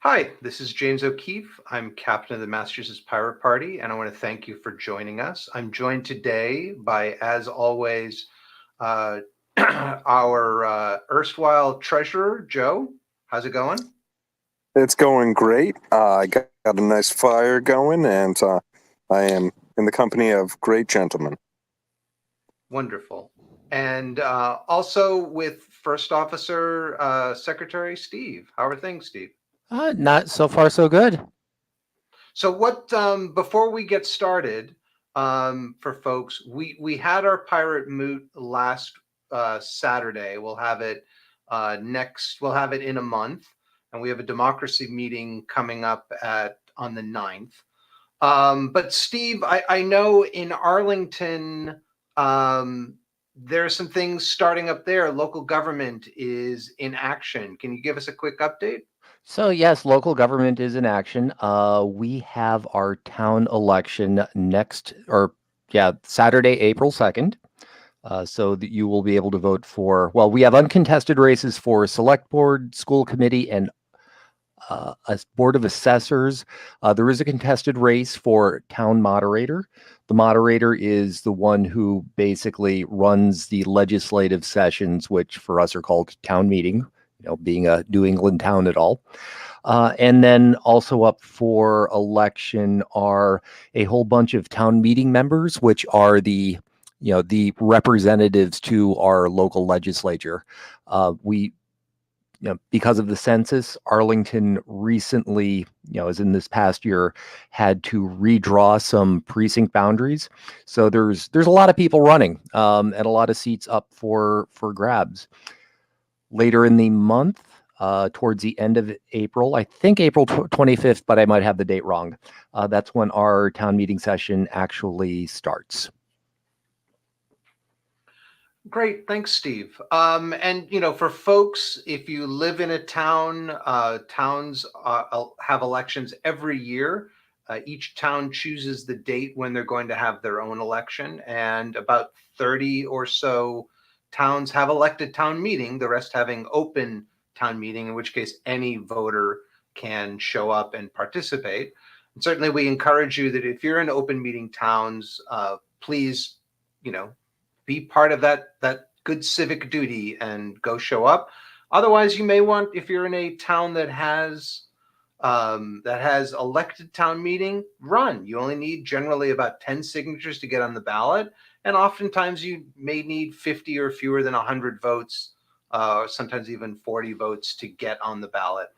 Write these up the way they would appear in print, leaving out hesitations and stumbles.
Hi, this is James O'Keefe. I'm captain of the Massachusetts Pirate Party, and I want to thank you for joining us. I'm joined today by, as always, uh, our erstwhile treasurer, Joe. How's it going? It's going great. I got a nice fire going, and I am in the company of great gentlemen. Wonderful. And also with First Officer Secretary Steve. How are things, Steve? Not so far so good. So before we get started, for folks, we had our pirate moot last Saturday. We'll have it we'll have it in a month, and we have a democracy meeting coming up on the 9th. But Steve, I know in Arlington, there are some things starting up there. Local government is in action. Can you give us a quick update? So yes, local government is in action. We have our town election Saturday, April 2nd. So that you will be able to vote for, well, we have uncontested races for select board, school committee, and a board of assessors. There is a contested race for town moderator. The moderator is the one who basically runs the legislative sessions, which for us are called town meeting, being a New England town at all. And then also up for election are a whole bunch of town meeting members, which are the representatives to our local legislature. Because of the census, Arlington recently, as in this past year, had to redraw some precinct boundaries. So there's a lot of people running, and a lot of seats up for grabs. Later in the month, towards the end of April, I think April 25th, but I might have the date wrong. That's when our town meeting session actually starts. Great, thanks, Steve. And for folks, if you live in a town, towns have elections every year. Each town chooses the date when they're going to have their own election, and about 30 or so towns have elected town meeting, the rest having open town meeting, in which case any voter can show up and participate. And certainly we encourage you that if you're in open meeting towns, please, be part of that good civic duty and go show up. Otherwise, you may want, if you're in a town that has elected town meeting, run. You only need generally about 10 signatures to get on the ballot, and oftentimes you may need 50 or fewer than 100 votes, sometimes even 40 votes to get on the ballot,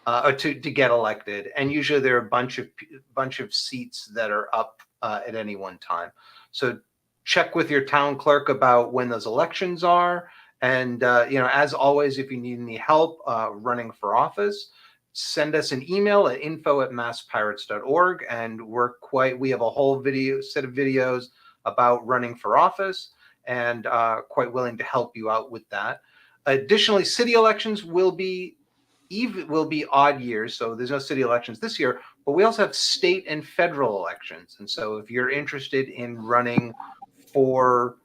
or to get elected. And usually there are a bunch of seats that are up at any one time. So check with your town clerk about when those elections are. And, as always, if you need any help running for office, send us an email at info@masspirates.org. And we have a whole set of videos about running for office, and quite willing to help you out with that. Additionally, city elections will be odd years, so there's no city elections this year, but we also have state and federal elections. And so if you're interested in running for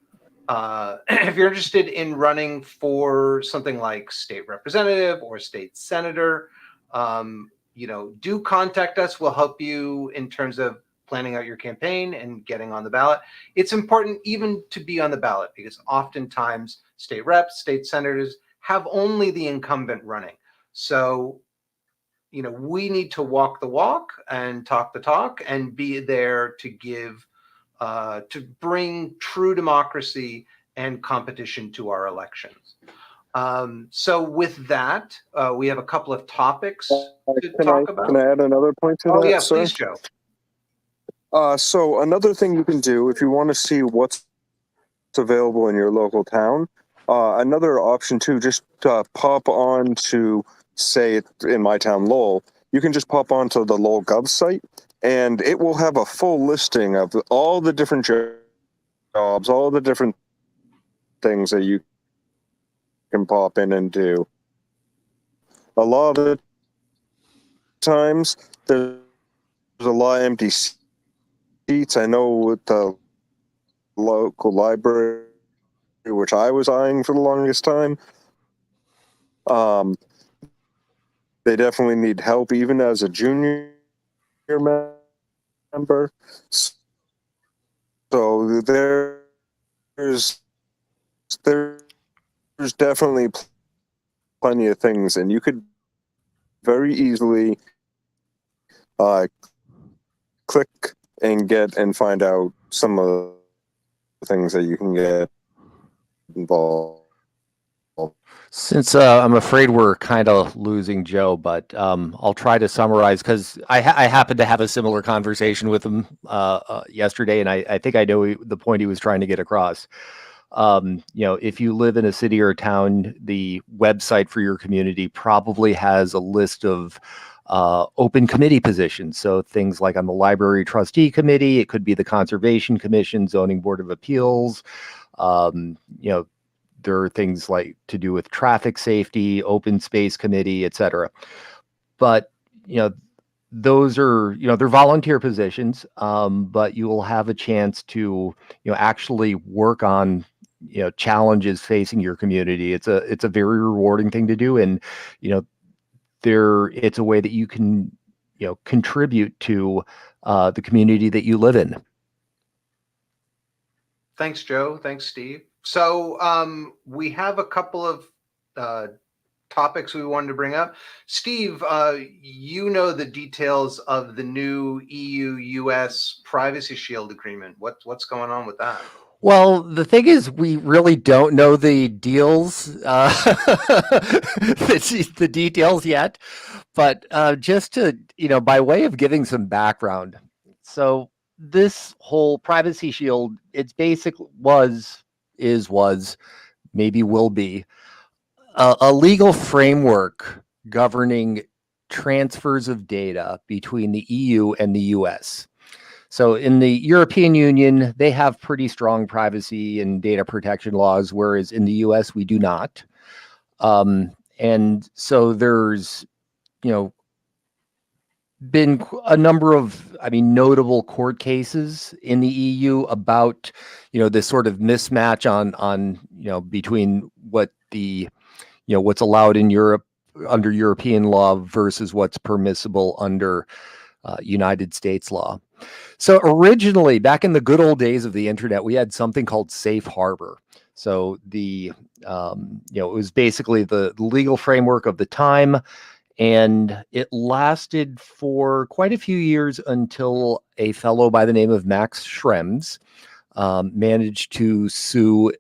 something like state representative or state senator, do contact us. We'll help you in terms of planning out your campaign and getting on the ballot. It's important even to be on the ballot, because oftentimes state reps, state senators have only the incumbent running. So, we need to walk the walk and talk the talk and be there to bring true democracy and competition to our elections. So with that, we have a couple of topics to talk about. Can I add another point to that? Oh, yeah, sir? please, Joe. So another thing you can do if you want to see what's available in your local town, another option too, just pop on to, say, in my town, Lowell, you can just pop onto the Lowell Gov site, and it will have a full listing of all the different jobs, all the different things that you can pop in and do. A lot of the times, there's a lot of empty seats. I know with the local library, which I was eyeing for the longest time, they definitely need help, even as a junior member. So there's definitely plenty of things, and you could very easily click and get and find out some of the things that you can get involved. Since I'm afraid we're kind of losing Joe, but I'll try to summarize because I happened to have a similar conversation with him yesterday, and I think I know the point he was trying to get across. If you live in a city or a town, the website for your community probably has a list of open committee positions. So things like on the library trustee committee, it could be the conservation commission, zoning board of appeals. There are things like to do with traffic safety, open space committee, et cetera. But, those are, they're volunteer positions, but you will have a chance to, actually work on, challenges facing your community. It's a very rewarding thing to do. And, it's a way that you can, contribute to the community that you live in. Thanks, Joe. Thanks, Steve. So we have a couple of topics we wanted to bring up. Steve, you know the details of the new EU-US Privacy Shield agreement. What's going on with that? Well, the thing is, we really don't know the deals, the details yet. But just to, by way of giving some background, so this whole Privacy Shield, its basic maybe will be a legal framework governing transfers of data between the EU and the US. So in the European Union, they have pretty strong privacy and data protection laws, whereas in the US, we do not. And so there's, been a number of, notable court cases in the EU about, this sort of mismatch on between what what's allowed in Europe under European law versus what's permissible under United States law. So originally, back in the good old days of the internet, we had something called safe harbor. So it was basically the legal framework of the time. And it lasted for quite a few years until a fellow by the name of Max Schrems managed to sue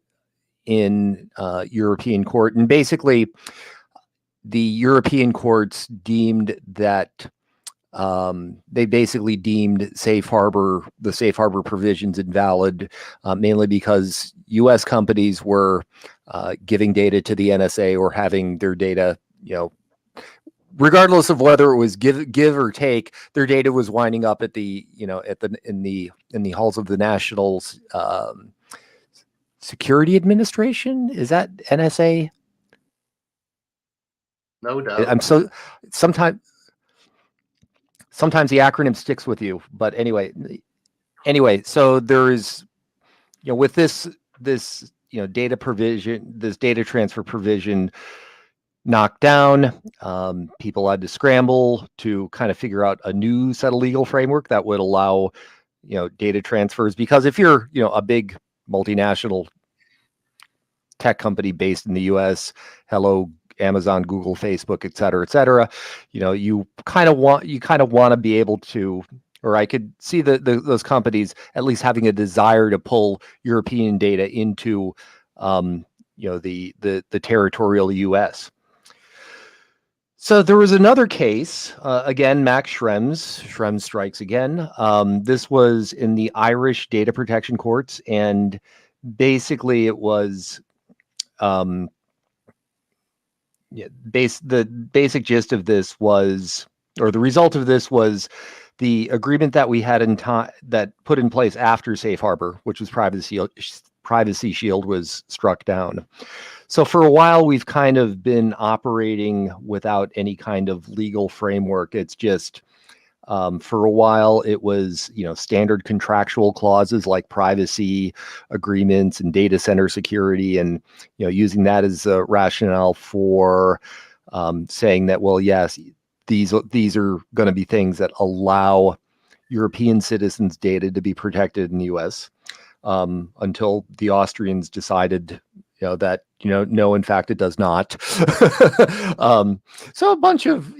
in European court. And basically, the European courts deemed that they basically deemed the safe harbor provisions invalid, mainly because U.S. companies were giving data to the NSA or having their data, regardless of whether it was give or take, their data was winding up at the in the halls of the National Security Administration. Is that NSA? No doubt. Sometimes the acronym sticks with you, but anyway, so there is, with this data provision, this data transfer provision knocked down, people had to scramble to kind of figure out a new set of legal framework that would allow, data transfers. Because if you're, a big multinational tech company based in the US, hello, Amazon, Google, Facebook, et cetera, you kind of want to be able to, or I could see those companies at least having a desire to pull European data into, the territorial US. So there was another case, again, Max Schrems strikes again. This was in the Irish data protection courts, and basically it was, the basic gist of this was, or the result of this was, the agreement that we had that put in place after Safe Harbor, which was Privacy Shield, was struck down. So for a while, we've kind of been operating without any kind of legal framework. It's just, for a while, it was, standard contractual clauses like privacy agreements and data center security, and, using that as a rationale for saying that, well, yes, these are going to be things that allow European citizens' data to be protected in the U.S. Until the Austrians decided, that no, in fact, it does not. So a bunch of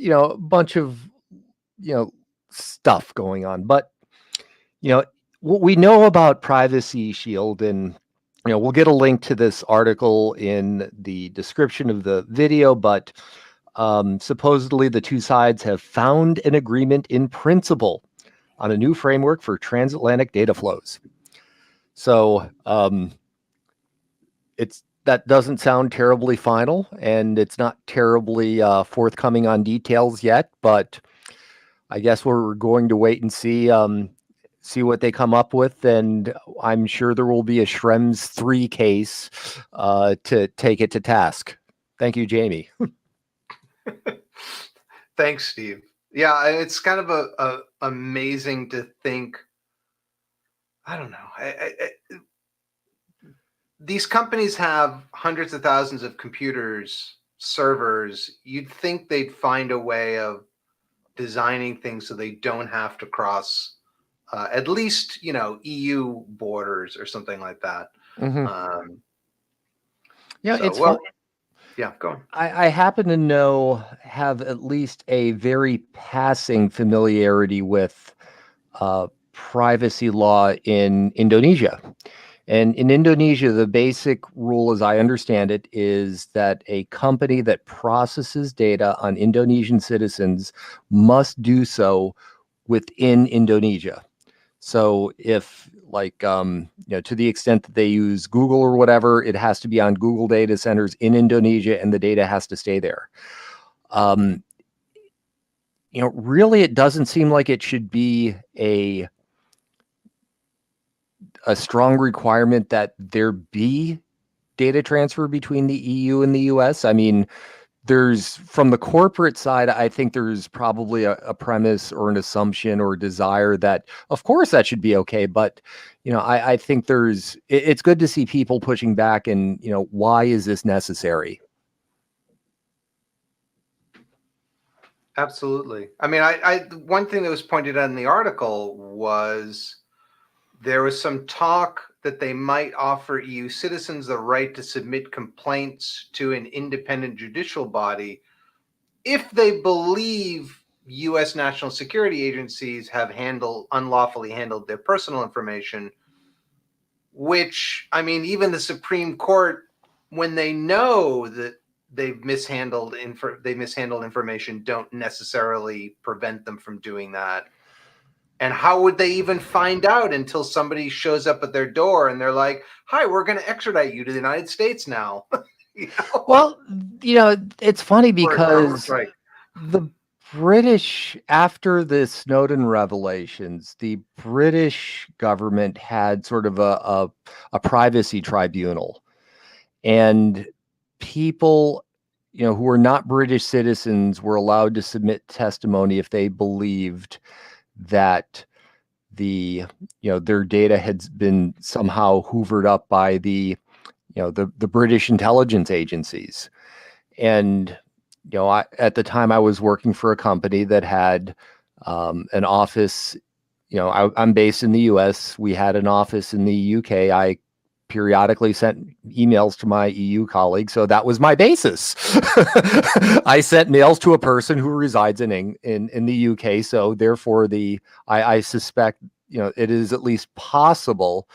stuff going on, but what we know about Privacy Shield, and we'll get a link to this article in the description of the video, but supposedly the two sides have found an agreement in principle on a new framework for transatlantic data flows. So that doesn't sound terribly final, and it's not terribly forthcoming on details yet, but I guess we're going to wait and see what they come up with, and I'm sure there will be a Schrems 3 case to take it to task. Thank you, Jamie. Thanks, Steve. Yeah, it's kind of a amazing to think. I don't know. These companies have hundreds of thousands of computers, servers. You'd think they'd find a way of designing things so they don't have to cross at least EU borders or something like that. Mm-hmm. Yeah, go on. I happen to have at least a very passing familiarity with privacy law in Indonesia. And in Indonesia, the basic rule, as I understand it, is that a company that processes data on Indonesian citizens must do so within Indonesia. So if to the extent that they use Google or whatever, it has to be on Google data centers in Indonesia, and the data has to stay there. Really, it doesn't seem like it should be a strong requirement that there be data transfer between the EU and the US. I mean, from the corporate side, I think there's probably a premise or an assumption or desire that, of course, that should be okay. But, I think it's good to see people pushing back and, why is this necessary? Absolutely. I mean, one thing that was pointed out in the article was there was some talk that they might offer EU citizens the right to submit complaints to an independent judicial body if they believe U.S. national security agencies have unlawfully handled their personal information, which, I mean, even the Supreme Court, when they know that they've mishandled information, don't necessarily prevent them from doing that. And how would they even find out until somebody shows up at their door and they're like, "Hi, we're going to extradite you to the United States now." Well, it's funny because the British, after the Snowden revelations, the British government had sort of a privacy tribunal, and people, who were not British citizens were allowed to submit testimony if they believed that their data had been somehow hoovered up by the British intelligence agencies. And at the time I was working for a company that had an office. I'm based in the US. We had an office in the UK. I periodically sent emails to my EU colleagues, so that was my basis. I sent mails to a person who resides in the UK, so therefore I suspect it is at least possible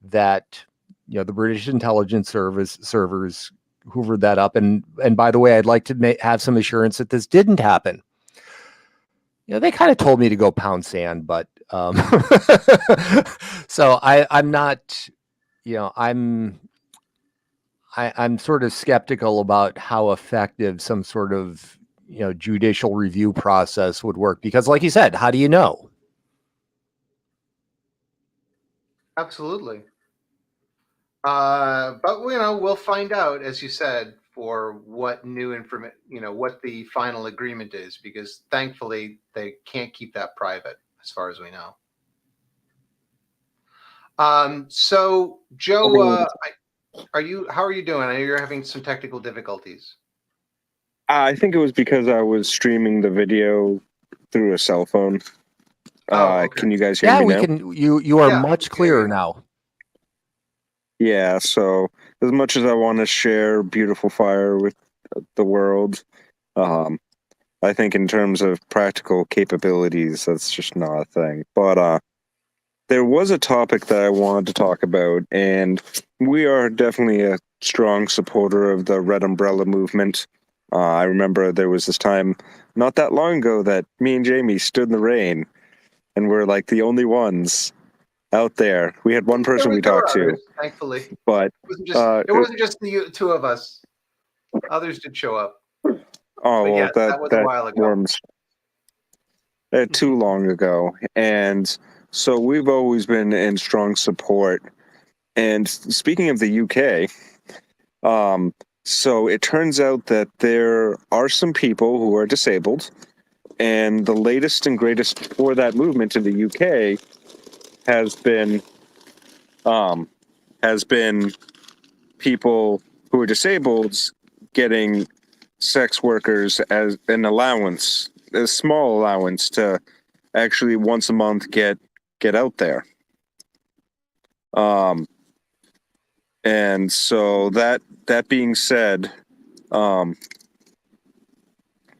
that the British intelligence servers hoovered that up. And by the way, I'd like to have some assurance that this didn't happen. They kind of told me to go pound sand, but so I'm not. I'm sort of skeptical about how effective some sort of judicial review process would work, because, like you said, how do you know? Absolutely. But we'll find out, as you said, for what new information, what the final agreement is, because thankfully they can't keep that private, as far as we know. So Joe, how are you doing? I know you're having some technical difficulties. I think it was because I was streaming the video through a cell phone. Oh, okay. Can you guys hear Yeah, me we now? can. You are Yeah, we much can hear clearer you. now. Yeah, so as much as I want to share beautiful fire with the world, um, I think in terms of practical capabilities, that's just not a thing. But there was a topic that I wanted to talk about, and we are definitely a strong supporter of the Red Umbrella movement. I remember there was this time not that long ago that me and Jamie stood in the rain, and we're like the only ones out there. We had one person we There talked were to, others, thankfully. but uh, It wasn't just the two of us. Others did show up. oh But well, yes, that that was a that while ago. warms too long ago, and so we've always been in strong support. And speaking of the UK, so it turns out that there are some people who are disabled, and the latest and greatest for that movement in the UK has been um, has been people who are disabled getting sex workers as an allowance, a small allowance to actually once a month get out there. Um, and so that being said, um,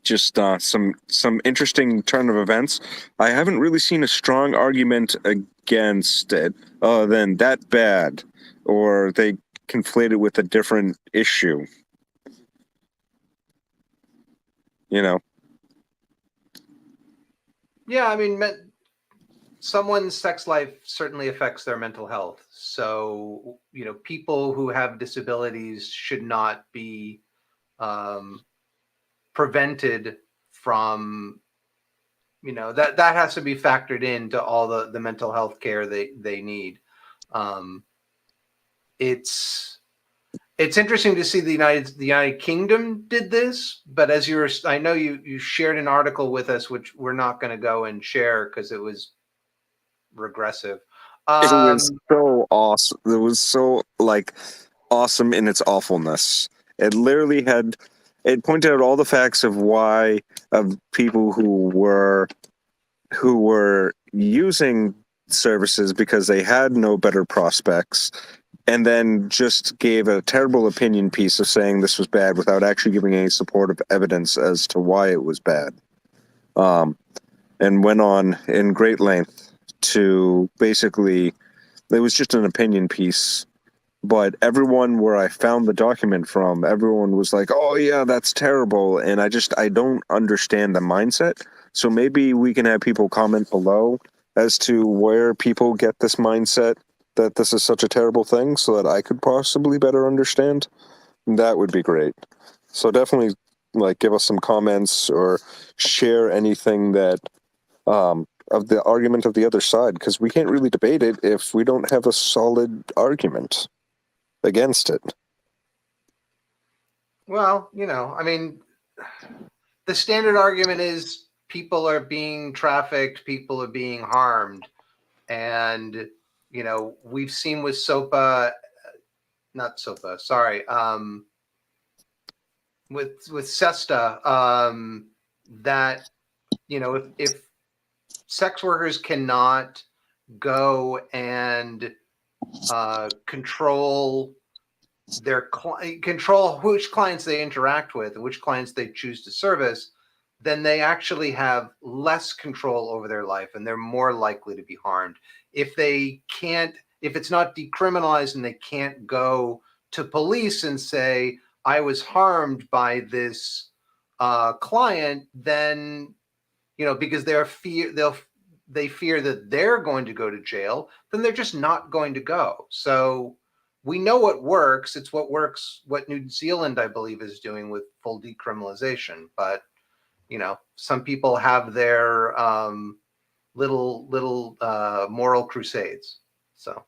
just some interesting turn of events. I haven't really seen a strong argument against it, other than that bad, or they conflate it with a different issue. You know, Yeah, I mean, someone's sex life certainly affects their mental health. So, people who have disabilities should not be um, prevented from, that has to be factored into all the mental health care they need. Um, it's it's interesting to see the United Kingdom did this, but I know you shared an article with us, which we're not going to go and share because it was regressive. it was Um, so awesome. It was so like awesome in its awfulness. It literally had it pointed out all the facts of why of people who were using services because they had no better prospects, and then just gave a terrible opinion piece of saying this was bad without actually giving any supportive evidence as to why it was bad. Um, and went on in great length to basically, it was just an opinion piece. But everyone where I found the document from, everyone was like, "Oh yeah, that's terrible," and I don't understand the mindset. So maybe we can have people comment below as to where people get this mindset that this is such a terrible thing, so that I could possibly better understand. That would be great. So definitely, like, give us some comments or share anything that of the argument of the other side, because we can't really debate it if we don't have a solid argument against it. well, I mean, the standard argument is people are being trafficked, people are being harmed, and we've seen with SOPA, not SOPA, sorry, with SESTA, that if sex workers cannot go and control control which clients they interact with and which clients they choose to service, then they actually have less control over their life and they're more likely to be harmed. If it's not decriminalized and they can't go to police and say, I was harmed by this client, then because they fear that they're going to go to jail, then they're just not going to go. So we know what works. It's what works, what New Zealand, I believe, is doing with full decriminalization. But, some people have their little moral crusades. So,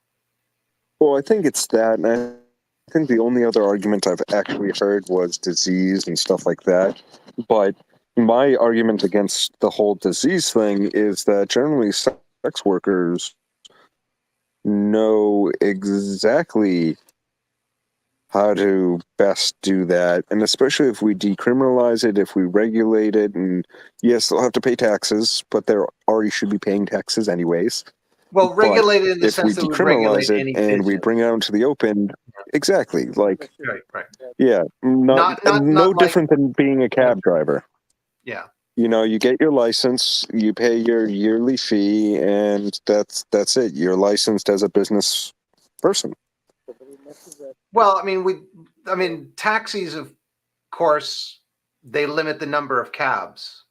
Well, I think it's that, and I think the only other argument I've actually heard was disease and stuff like that. But my argument against the whole disease thing is that generally sex workers know exactly how to best do that. And especially if we decriminalize it, if we regulate it, and yes, they'll have to pay taxes, but they already should be paying taxes anyways. Well, But regulated in the if we sense that we regulate decriminalize it any and we business. bring it out into the open, exactly, like, Right. yeah, Not no like, different than being a cab driver. yeah. You know, you get your license, you pay your yearly fee, and that's it. You're licensed as a business person. Well, I mean, taxis, of course, they limit the number of cabs,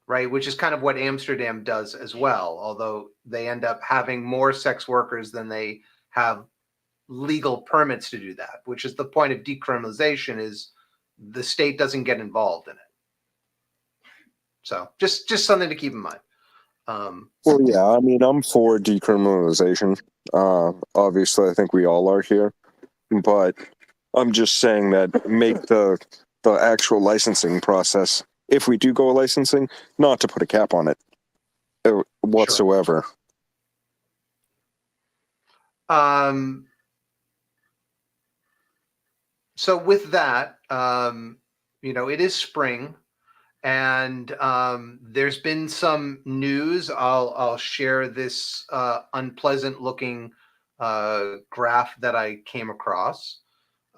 right? Which is kind of what Amsterdam does as well, although they end up having more sex workers than they have legal permits to do that, which is the point of decriminalization, is the state doesn't get involved in it. So just something to keep in mind. Well, yeah, I mean, I'm for decriminalization. Obviously, I think we all are here, but I'm just saying that make the actual licensing process, if we do go licensing, not to put a cap on it whatsoever. Sure. So with that, it is spring, and there's been some news. I'll share this unpleasant looking graph that I came across.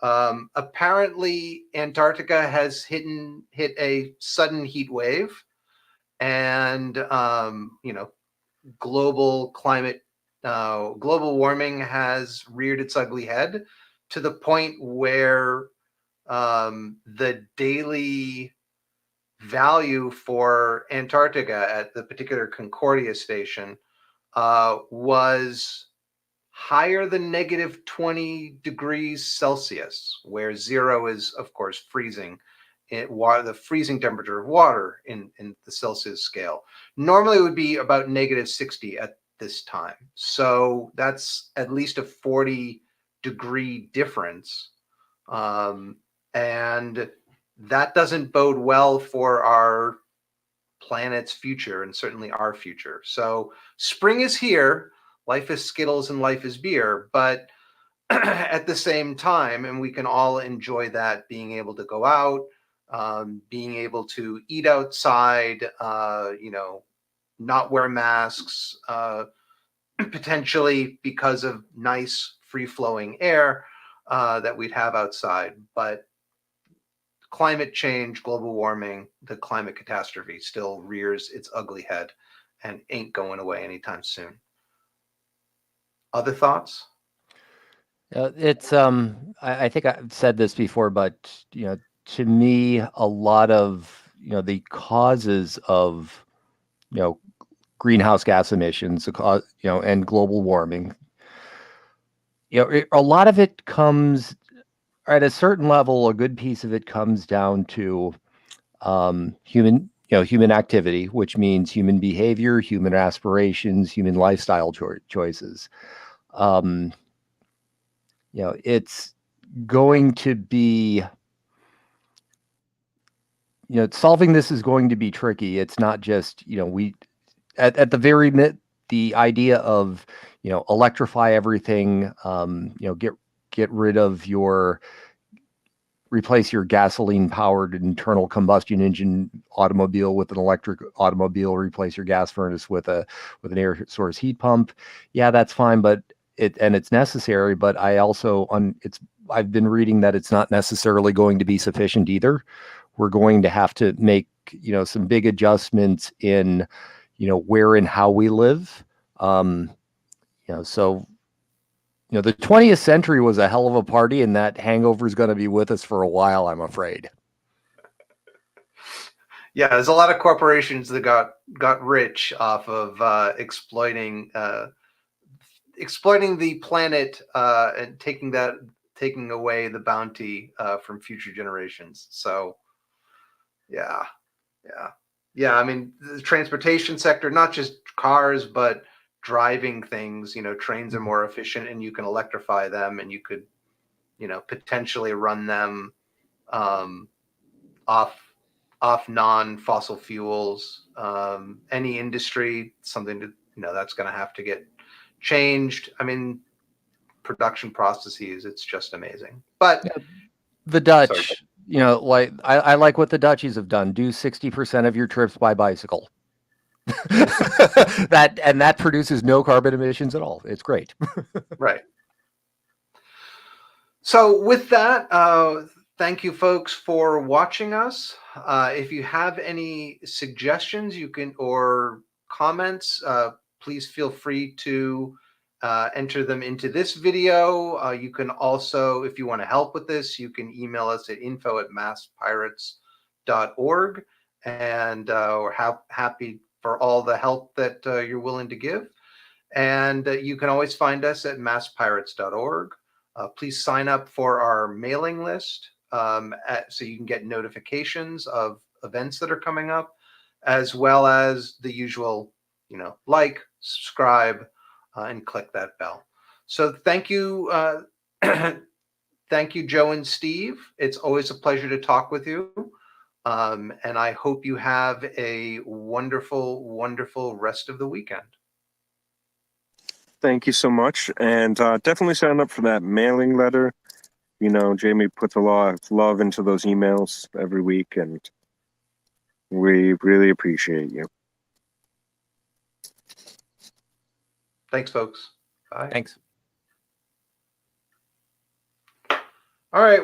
Apparently, Antarctica has hit a sudden heat wave, and global warming has reared its ugly head to the point where the daily value for Antarctica at the particular Concordia station was higher than negative 20 degrees Celsius, where zero is, of course, freezing. The freezing temperature of water in the Celsius scale. Normally it would be about negative 60 at this time. So that's at least a 40-degree difference. And that doesn't bode well for our planet's future, and certainly our future. So spring is here. Life is Skittles and life is beer, but at the same time, and we can all enjoy that, being able to go out, being able to eat outside, not wear masks, potentially because of nice free-flowing air that we'd have outside. But climate change, global warming, the climate catastrophe still rears its ugly head and ain't going away anytime soon. Other thoughts? It's I think I've said this before, but to me, a lot of the causes of greenhouse gas emissions, and global warming, a lot of it comes at a certain level. A good piece of it comes down to human activity, which means human behavior, human aspirations, human lifestyle choices. It's going to be, solving this is going to be tricky. It's not just, we, at the very the idea of, electrify everything, get rid of replace your gasoline powered internal combustion engine automobile with an electric automobile, replace your gas furnace with an air source heat pump. Yeah, that's fine, but it's necessary, but I've been reading that it's not necessarily going to be sufficient either. We're going to have to make, some big adjustments in, where and how we live. So the 20th century was a hell of a party, and that hangover is going to be with us for a while, I'm afraid. Yeah, there's a lot of corporations that got rich off of exploiting the planet and taking away the bounty from future generations. So, yeah. I mean, the transportation sector, not just cars, but driving things. Trains are more efficient, and you can electrify them, and you could, potentially run them off non-fossil fuels. Any industry, something to, that's going to have to get changed. I mean, production processes. It's just amazing. But Yeah. The Dutch, sorry. you know, like I like what the Dutchies have done. Do 60% of your trips by bicycle. that produces no carbon emissions at all. It's great. Right. So with that, thank you folks for watching us. If you have any suggestions, you can, or comments, please feel free to enter them into this video. You can also, if you want to help with this, you can email us at info@masspirates.org, and we're happy for all the help that you're willing to give. And you can always find us at masspirates.org. Please sign up for our mailing list so you can get notifications of events that are coming up, as well as the usual, like, subscribe, and click that bell. So thank you. Thank you, Joe and Steve. It's always a pleasure to talk with you. And I hope you have a wonderful, wonderful rest of the weekend. Thank you so much. And definitely sign up for that mailing letter. You know, Jamie puts a lot of love into those emails every week, and we really appreciate you. Thanks, folks. Bye. Thanks. All right.